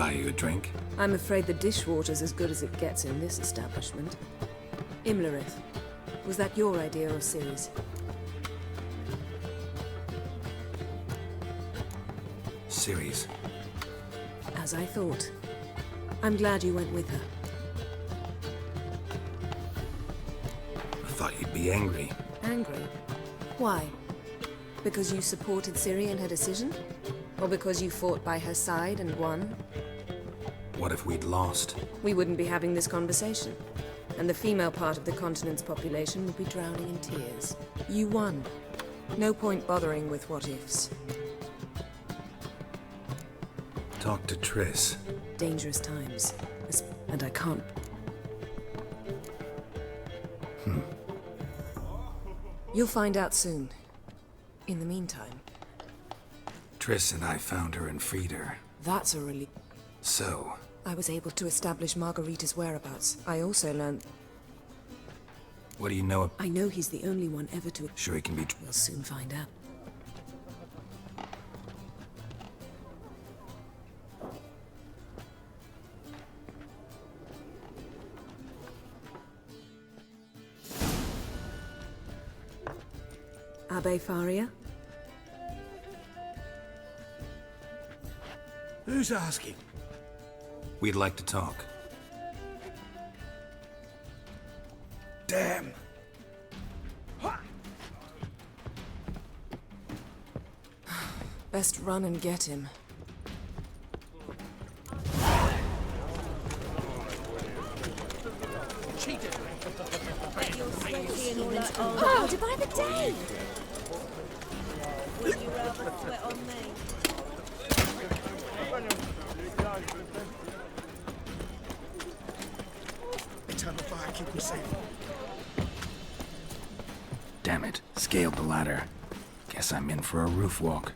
Buy you a drink? I'm afraid the dishwater's as good as it gets in this establishment. Imlerith, was that your idea or Ciri's? Ciri's. As I thought. I'm glad you went with her. I thought you'd be angry. Angry? Why? Because you supported Ciri in her decision? Or because you fought by her side and won? What if we'd lost? We wouldn't be having this conversation. And the female part of the continent's population would be drowning in tears. You won. No point bothering with what-ifs. Talk to Triss. Dangerous times. And I can't... You'll find out soon. In the meantime... Triss and I found her and freed her. That's a relief. So? I was able to establish Margarita's whereabouts. I also learned... What do you know? I know he's the only one ever to... Sure he can be... We'll soon find out. Abbe Faria? Who's asking? We'd like to talk. Damn. Best run and get him. Oh, to buy the day! Would you rather sweat on me? Eternal fire, keep me safe. Damn it. Scaled the ladder. Guess I'm in for a roof walk.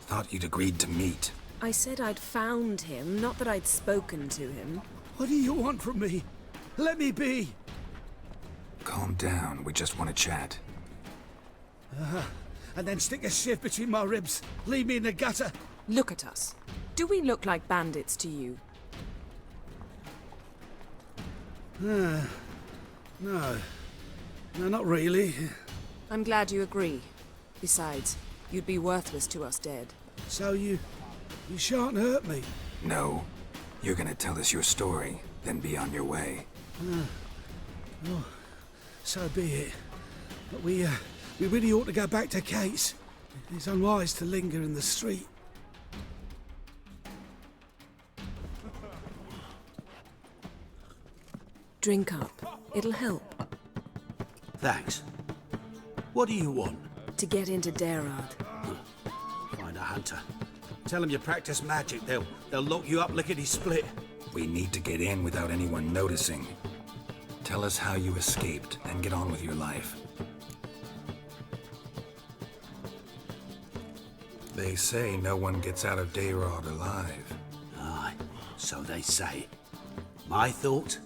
Thought you'd agreed to meet. I said I'd found him, not that I'd spoken to him. What do you want from me? Let me be. Calm down. We just want to chat. And then stick a shiv between my ribs. Leave me in the gutter. Look at us. Do we look like bandits to you? No. No, not really. I'm glad you agree. Besides, you'd be worthless to us dead. So you shan't hurt me. No. You're gonna tell us your story, then be on your way. Oh, so be it. But we really ought to go back to Kate's. It's unwise to linger in the street. Drink up. It'll help. Thanks. What do you want? To get into Daerad. Find a hunter. Tell them you practice magic. They'll lock you up lickety-split. We need to get in without anyone noticing. Tell us how you escaped, then get on with your life. They say no one gets out of Daerad alive. Aye, so they say. My thought?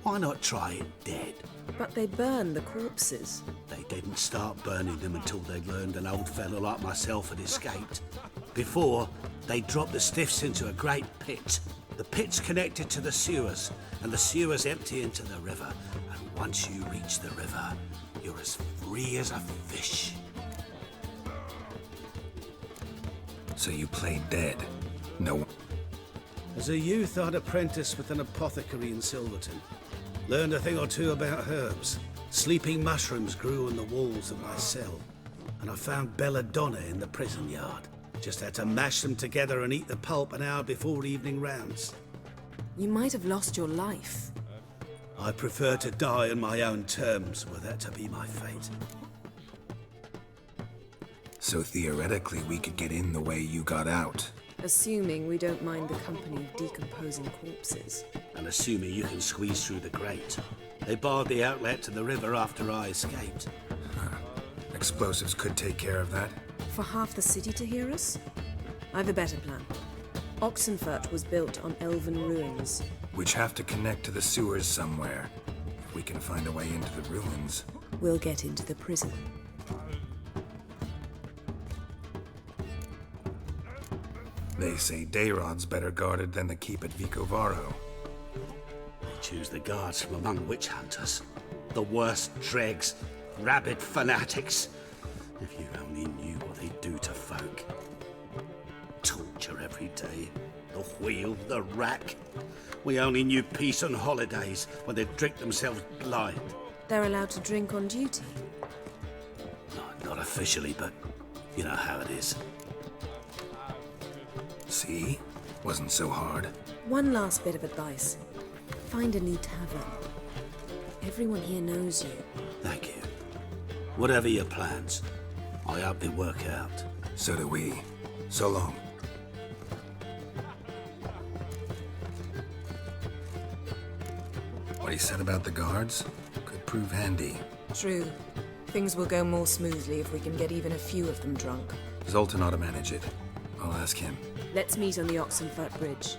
Why not try it dead? But they burn the corpses. They didn't start burning them until they learned an old fellow like myself had escaped. Before, they dropped the stiffs into a great pit. The pit's connected to the sewers, and the sewers empty into the river. And once you reach the river, you're as free as a fish. So you played dead? No. As a youth, I'd apprenticed with an apothecary in Silverton. Learned a thing or two about herbs. Sleeping mushrooms grew on the walls of my cell. And I found belladonna in the prison yard. Just had to mash them together and eat the pulp an hour before evening rounds. You might have lost your life. I prefer to die on my own terms, were that to be my fate. So theoretically, we could get in the way you got out. Assuming we don't mind the company of decomposing corpses. And assuming you can squeeze through the grate. They barred the outlet to the river after I escaped. Explosives could take care of that. For half the city to hear us? I've a better plan. Oxenfurt was built on elven ruins. Which have to connect to the sewers somewhere. If we can find a way into the ruins. We'll get into the prison. They say Dayrod's better guarded than the keep at Vicovaro. They choose the guards from among witch hunters. The worst dregs, rabid fanatics. If you only knew what they do to folk. Torture every day. The wheel, the rack. We only knew peace on holidays when they'd drink themselves blind. They're allowed to drink on duty. Not officially, but you know how it is. See? Wasn't so hard. One last bit of advice. Find a new tavern. Everyone here knows you. Thank you. Whatever your plans, I hope they work out. So do we. So long. What he said about the guards could prove handy. True. Things will go more smoothly if we can get even a few of them drunk. Zoltan ought to manage it. I'll ask him. Let's meet on the Oxenfurt Bridge.